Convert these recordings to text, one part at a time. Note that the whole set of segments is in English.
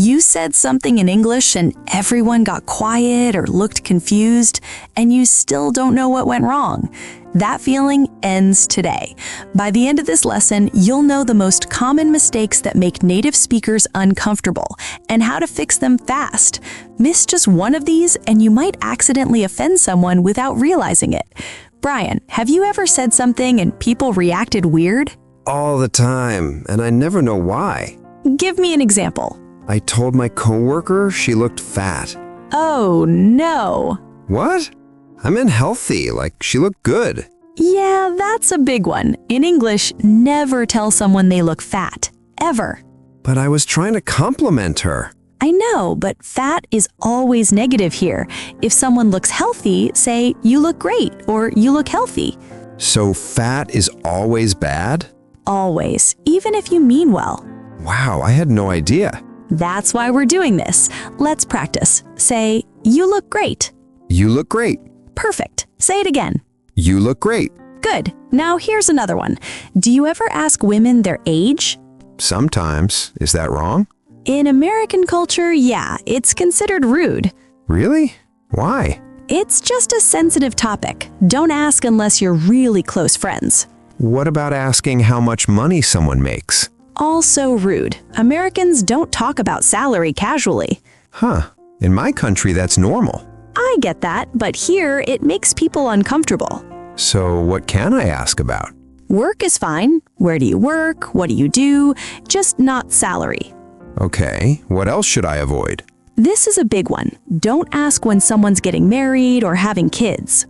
You said something in English and everyone got quiet or looked confused, and you still don't know what went wrong. That feeling ends today. By the end of this lesson, you'll know the most common mistakes that make native speakers uncomfortable and how to fix them fast. Miss just one of these and you might accidentally offend someone without realizing it. Brian, have you ever said something and people reacted weird? All the time, and I never know why. Give me an example. I told my coworker she looked fat. Oh, no. What? I meant healthy, like she looked good. Yeah, that's a big one. In English, never tell someone they look fat. Ever. But I was trying to compliment her. I know, but fat is always negative here. If someone looks healthy, say, you look great, or you look healthy. So fat is always bad? Always, even if you mean well. Wow, I had no idea. That's why we're doing this. Let's practice. Say, you look great. You look great. Perfect. Say it again. You look great. Good. Now here's another one. Do you ever ask women their age? Sometimes. Is that wrong? In American culture, yeah, it's considered rude. Really? Why? It's just a sensitive topic. Don't ask unless you're really close friends. What about asking how much money someone makes? Also rude. Americans don't talk about salary casually. Huh. In my country, that's normal. I get that, but here it makes people uncomfortable. So what can I ask about? Work is fine. Where do you work? What do you do? Just not salary. Okay, what else should I avoid? This is a big one. Don't ask when someone's getting married or having kids.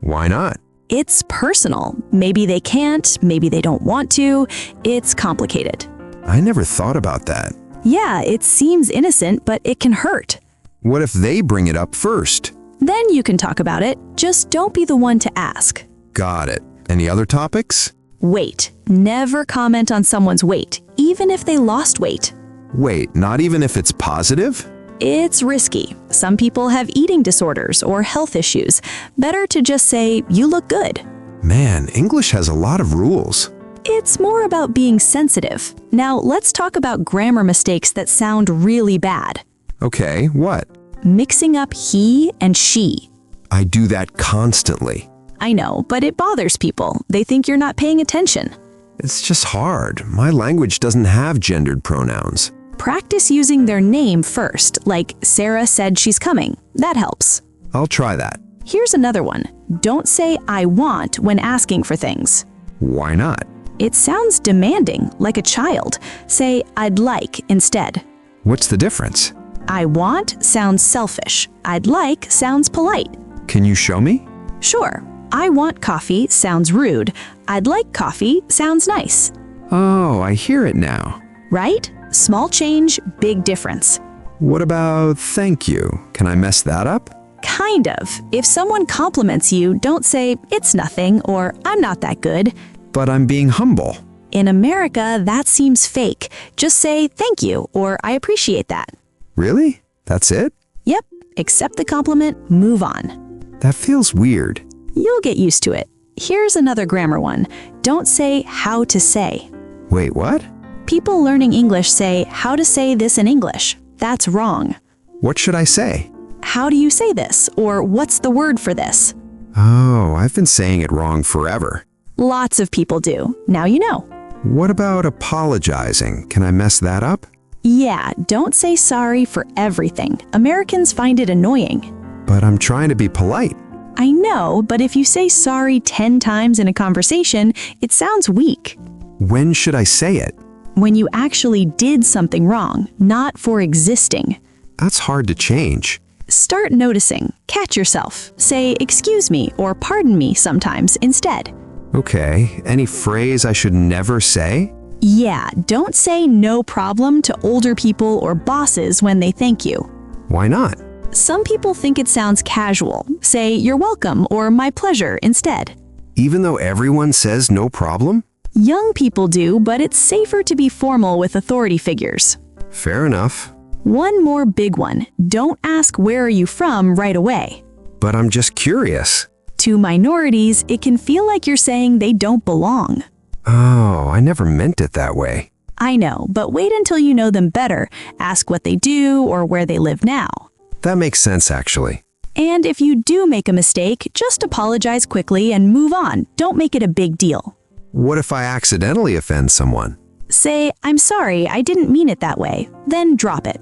Why not? It's personal. Maybe they can't, maybe they don't want to. It's complicated. I never thought about that. Yeah, it seems innocent, but it can hurt. What if they bring it up first? Then you can talk about it. Just don't be the one to ask. Got it. Any other topics? Weight. Never comment on someone's weight, even if they lost weight. Wait, not even if it's positive? It's risky. Some people have eating disorders or health issues. Better to just say, you look good. Man, English has a lot of rules. It's more about being sensitive. Now, let's talk about grammar mistakes that sound really bad. Okay, what? Mixing up he and she. I do that constantly. I know, but it bothers people. They think you're not paying attention. It's just hard. My language doesn't have gendered pronouns. Practice using their name first, like Sarah said she's coming. That helps. I'll try that. Here's another one. Don't say I want when asking for things. Why not? It sounds demanding, like a child. Say I'd like instead. What's the difference? I want sounds selfish. I'd like sounds polite. Can you show me? Sure. I want coffee sounds rude. I'd like coffee sounds nice. Oh, I hear it now. Right? Small change, big difference. What about thank you? Can I mess that up? Kind of. If someone compliments you, don't say, it's nothing, or I'm not that good. But I'm being humble. In America, that seems fake. Just say, thank you, or I appreciate that. Really? That's it? Yep. Accept the compliment, move on. That feels weird. You'll get used to it. Here's another grammar one. Don't say how to say. Wait, what? People learning English say how to say this in English. That's wrong. What should I say? How do you say this? Or what's the word for this? Oh, I've been saying it wrong forever. Lots of people do. Now you know. What about apologizing? Can I mess that up? Yeah, don't say sorry for everything. Americans find it annoying. But I'm trying to be polite. I know, but if you say sorry 10 times in a conversation, it sounds weak. When should I say it? When you actually did something wrong, not for existing. That's hard to change. Start noticing. Catch yourself. Say, excuse me or pardon me sometimes instead. Okay, any phrase I should never say? Yeah, don't say no problem to older people or bosses when they thank you. Why not? Some people think it sounds casual. Say, you're welcome or my pleasure instead. Even though everyone says no problem? Young people do, but it's safer to be formal with authority figures. Fair enough. One more big one. Don't ask where are you from right away. But I'm just curious. To minorities, it can feel like you're saying they don't belong. Oh, I never meant it that way. I know, but wait until you know them better. Ask what they do or where they live now. That makes sense, actually. And if you do make a mistake, just apologize quickly and move on. Don't make it a big deal. What if I accidentally offend someone? Say, "I'm sorry, I didn't mean it that way." Then drop it.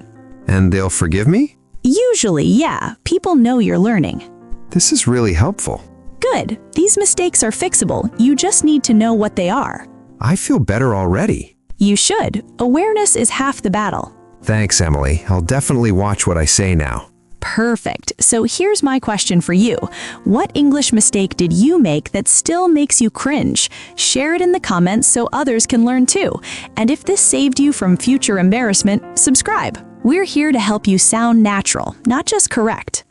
And they'll forgive me? Usually, yeah, people know you're learning. This is really helpful. Good. These mistakes are fixable. You just need to know what they are. I feel better already. You should. Awareness is half the battle. Thanks, Emily. I'll definitely watch what I say now. Perfect. So here's my question for you. What English mistake did you make that still makes you cringe? Share it in the comments so others can learn too. And if this saved you from future embarrassment, subscribe. We're here to help you sound natural, not just correct.